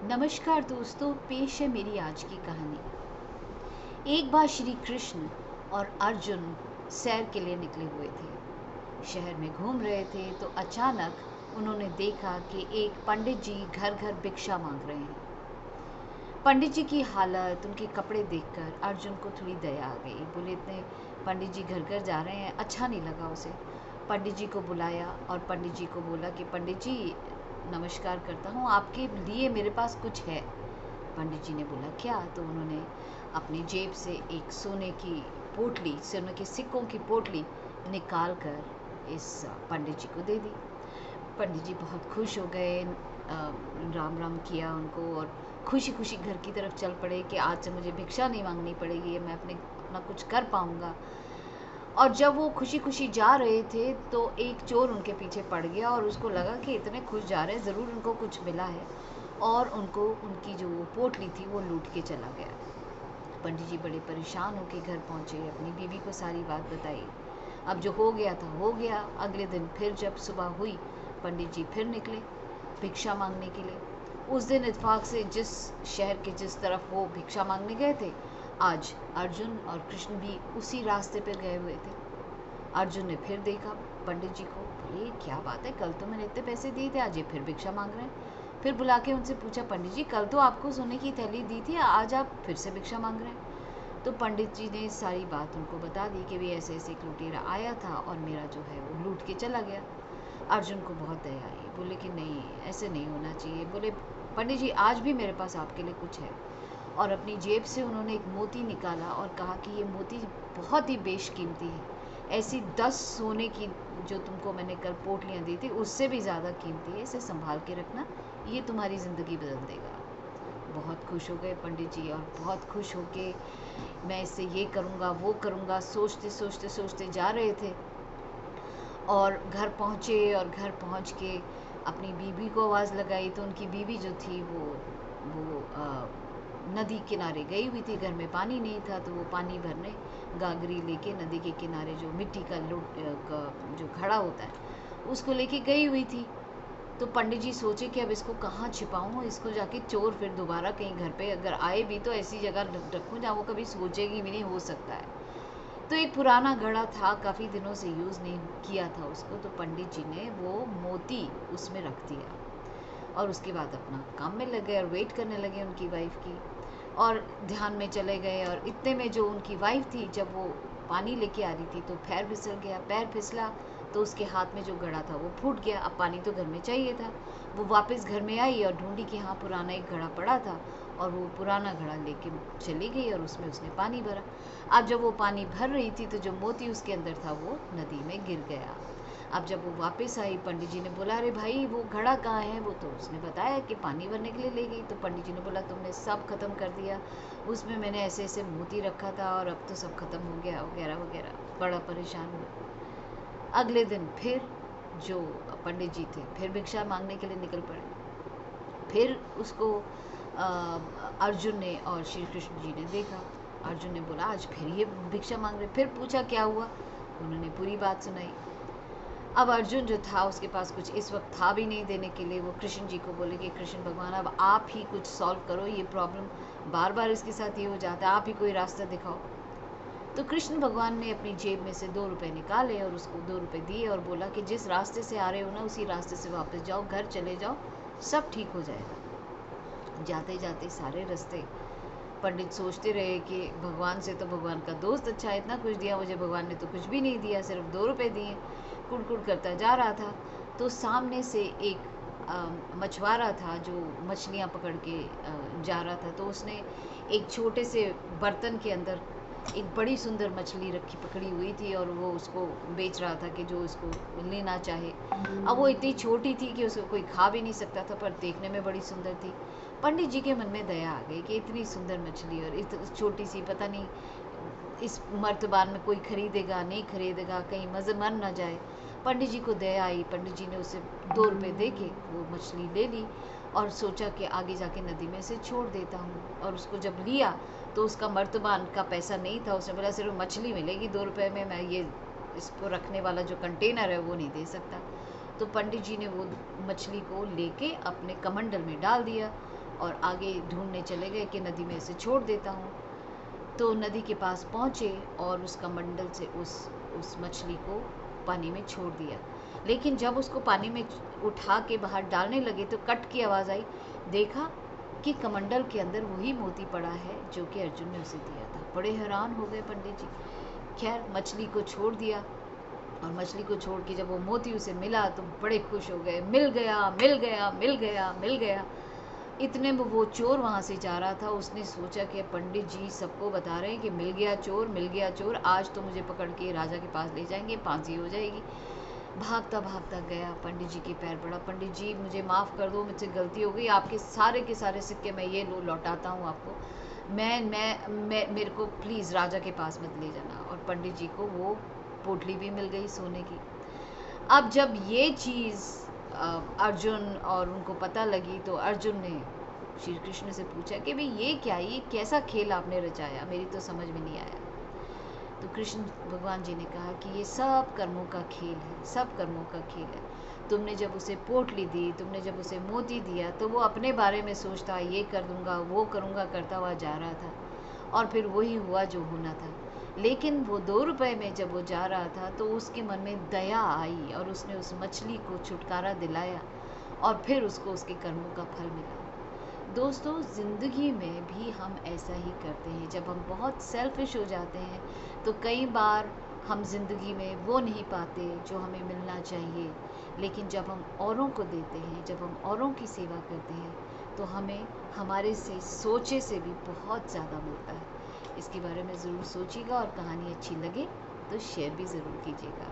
नमस्कार दोस्तों, पेश है मेरी आज की कहानी। एक बार श्री कृष्ण और अर्जुन सैर के लिए निकले हुए थे। शहर में घूम रहे थे तो अचानक उन्होंने देखा कि एक पंडित जी घर घर भिक्षा मांग रहे हैं। पंडित जी की हालत, उनके कपड़े देखकर अर्जुन को थोड़ी दया आ गई। बोले, इतने पंडित जी घर घर जा रहे हैं, अच्छा नहीं लगा उसे। पंडित जी को बुलाया और पंडित जी को बोला कि पंडित जी, नमस्कार करता हूँ, आपके लिए मेरे पास कुछ है। पंडित जी ने बोला, क्या? तो उन्होंने अपनी जेब से एक सोने की पोटली, सोने के सिक्कों की पोटली निकाल कर इस पंडित जी को दे दी। पंडित जी बहुत खुश हो गए, राम राम किया उनको और खुशी खुशी घर की तरफ चल पड़े कि आज से मुझे भिक्षा नहीं मांगनी पड़ेगी, मैं अपना कुछ कर पाऊंगा। और जब वो खुशी खुशी जा रहे थे तो एक चोर उनके पीछे पड़ गया और उसको लगा कि इतने खुश जा रहे हैं, ज़रूर उनको कुछ मिला है, और उनको उनकी जो पोटली थी वो लूट के चला गया। पंडित जी बड़े परेशान होकर घर पहुँचे, अपनी बीवी को सारी बात बताई। अब जो हो गया था हो गया। अगले दिन फिर जब सुबह हुई, पंडित जी फिर निकले भिक्षा मांगने के लिए। उस दिन इत्तेफाक से जिस शहर के जिस तरफ वो भिक्षा मांगने गए थे, आज अर्जुन और कृष्ण भी उसी रास्ते पर गए हुए थे। अर्जुन ने फिर देखा पंडित जी को, बोले, क्या बात है, कल तो मैंने इतने पैसे दिए थे, आज ये फिर भिक्षा मांग रहे हैं। फिर बुला के उनसे पूछा, पंडित जी, कल तो आपको सोने की थैली दी थी, आज आप फिर से भिक्षा मांग रहे हैं। तो पंडित जी ने सारी बात उनको बता दी कि भी ऐसे ऐसे एक लुटेरा आया था और मेरा जो है वो लूट के चला गया। अर्जुन को बहुत दया आई, बोले कि नहीं, ऐसे नहीं होना चाहिए। बोले, पंडित जी, आज भी मेरे पास आपके लिए कुछ है। और अपनी जेब से उन्होंने एक मोती निकाला और कहा कि ये मोती बहुत ही बेशकीमती है, ऐसी 10 सोने की जो तुमको मैंने कल पोटलियाँ दी थी उससे भी ज़्यादा कीमती है, इसे संभाल के रखना, ये तुम्हारी ज़िंदगी बदल देगा। बहुत खुश हो गए पंडित जी और बहुत खुश होके मैं इससे ये करूँगा वो करूँगा सोचते सोचते सोचते जा रहे थे। और घर पहुँचे और घर पहुँच के अपनी बीवी को आवाज़ लगाई तो उनकी बीवी जो थी वो नदी किनारे गई हुई थी। घर में पानी नहीं था तो वो पानी भरने गागरी लेके नदी के किनारे जो मिट्टी का जो घड़ा होता है उसको लेके गई हुई थी। तो पंडित जी सोचे कि अब इसको कहाँ छिपाऊँ, इसको जाके चोर फिर दोबारा कहीं घर पे अगर आए भी तो ऐसी जगह रखूँ जहाँ वो कभी सोचेगी भी नहीं, हो सकता है। तो एक पुराना घड़ा था, काफ़ी दिनों से यूज़ नहीं किया था उसको, तो पंडित जी ने वो मोती उसमें रख दिया और उसके बाद अपना काम में लग गए और वेट करने लगे उनकी वाइफ की। और ध्यान में चले गए और इतने में जो उनकी वाइफ थी, जब वो पानी लेके आ रही थी तो पैर फिसल गया, पैर फिसला तो उसके हाथ में जो घड़ा था वो फूट गया। अब पानी तो घर में चाहिए था। वो वापस घर में आई और ढूंढी कि हाँ, पुराना एक घड़ा पड़ा था, और वो पुराना घड़ा लेके चली गई और उसमें उसने पानी भरा। अब जब वो पानी भर रही थी तो जो मोती उसके अंदर था वो नदी में गिर गया। अब जब वो वापस आई, पंडित जी ने बोला, अरे भाई, वो घड़ा कहाँ है? वो तो उसने बताया कि पानी भरने के लिए ले गई। तो पंडित जी ने बोला, तुमने सब खत्म कर दिया, उसमें मैंने ऐसे ऐसे मोती रखा था और अब तो सब खत्म हो गया, वगैरह वगैरह। बड़ा परेशान हुआ। अगले दिन फिर जो पंडित जी थे फिर भिक्षा मांगने के लिए निकल पड़े। फिर उसको अर्जुन ने और श्री कृष्ण जी ने देखा। अर्जुन ने बोला, आज फिर ये भिक्षा मांग रहे। फिर पूछा क्या हुआ, उन्होंने पूरी बात सुनाई। अब अर्जुन जो था उसके पास कुछ इस वक्त था भी नहीं देने के लिए। वो कृष्ण जी को बोले कि कृष्ण भगवान, अब आप ही कुछ सॉल्व करो, ये प्रॉब्लम बार बार इसके साथ ये हो जाता है, आप ही कोई रास्ता दिखाओ। तो कृष्ण भगवान ने अपनी जेब में से 2 रुपए निकाले और उसको 2 रुपए दिए और बोला कि जिस रास्ते से आ रहे हो ना, उसी रास्ते से वापस जाओ, घर चले जाओ, सब ठीक हो जाएगा। जाते जाते सारे रास्ते पंडित सोचते रहे कि भगवान से तो भगवान का दोस्त अच्छा है, इतना कुछ दिया मुझे, भगवान ने तो कुछ भी नहीं दिया, सिर्फ 2 रुपए दिए। कुड़कुड़ करता जा रहा था तो सामने से एक मछुआरा था जो मछलियाँ पकड़ के जा रहा था। तो उसने एक छोटे से बर्तन के अंदर एक बड़ी सुंदर मछली रखी पकड़ी हुई थी और वो उसको बेच रहा था कि जो उसको लेना चाहे। अब वो इतनी छोटी थी कि उसको कोई खा भी नहीं सकता था, पर देखने में बड़ी सुंदर थी। पंडित जी के मन में दया आ गई कि इतनी सुंदर मछली और इतनी छोटी सी, पता नहीं इस मर्तबान में कोई खरीदेगा नहीं खरीदेगा, कहीं मज़े मर ना जाए। पंडित जी को दया आई। पंडित जी ने उसे 2 रुपए दे के वो मछली ले ली और सोचा कि आगे जाके नदी में से छोड़ देता हूँ। और उसको जब लिया तो उसका मर्तबान का पैसा नहीं था। उसने बोला, सिर्फ मछली मिलेगी 2 रुपए में, मैं ये इसको रखने वाला जो कंटेनर है वो नहीं दे सकता। तो पंडित जी ने वो मछली को लेके अपने कमंडल में डाल दिया और आगे ढूंढने चले गए कि नदी में इसे छोड़ देता हूँ। तो नदी के पास पहुँचे और उस कमंडल से उस मछली को पानी में छोड़ दिया। लेकिन जब उसको पानी में उठा के बाहर डालने लगे तो कट की आवाज़ आई। देखा कि कमंडल के अंदर वही मोती पड़ा है जो कि अर्जुन ने उसे दिया था। बड़े हैरान हो गए पंडित जी। खैर मछली को छोड़ दिया और मछली को छोड़ के जब वो मोती उसे मिला तो बड़े खुश हो गए। मिल गया, मिल गया, मिल गया, मिल गया। इतने में वो चोर वहाँ से जा रहा था। उसने सोचा कि पंडित जी सबको बता रहे हैं कि मिल गया चोर, मिल गया चोर, आज तो मुझे पकड़ के राजा के पास ले जाएंगे, फांसी हो जाएगी। भागता भागता गया, पंडित जी के पैर पड़ा। पंडित जी मुझे माफ़ कर दो, मुझसे गलती हो गई, आपके सारे के सारे सिक्के मैं ये लौटाता हूँ आपको। मैं मेरे को प्लीज़ राजा के पास मत ले जाना। और पंडित जी को वो पोटली भी मिल गई सोने की। अब जब ये चीज़ अर्जुन और उनको पता लगी तो अर्जुन ने श्री कृष्ण से पूछा कि भाई ये क्या, ये कैसा खेल आपने रचाया, मेरी तो समझ में नहीं आया। तो कृष्ण भगवान जी ने कहा कि ये सब कर्मों का खेल है, सब कर्मों का खेल है। तुमने जब उसे पोटली दी, तुमने जब उसे मोती दिया तो वो अपने बारे में सोचता, ये कर दूंगा, वो करूंगा, करता हुआ जा रहा था और फिर वही हुआ जो होना था। लेकिन वो 2 रुपए में जब वो जा रहा था तो उसके मन में दया आई और उसने उस मछली को छुटकारा दिलाया और फिर उसको उसके कर्मों का फल मिला। दोस्तों ज़िंदगी में भी हम ऐसा ही करते हैं। जब हम बहुत सेल्फिश हो जाते हैं तो कई बार हम ज़िंदगी में वो नहीं पाते जो हमें मिलना चाहिए। लेकिन जब हम औरों को देते हैं, जब हम औरों की सेवा करते हैं तो हमें हमारे से सोचे से भी बहुत ज़्यादा मिलता है। इसके बारे में ज़रूर सोचिएगा और कहानी अच्छी लगे तो शेयर भी ज़रूर कीजिएगा।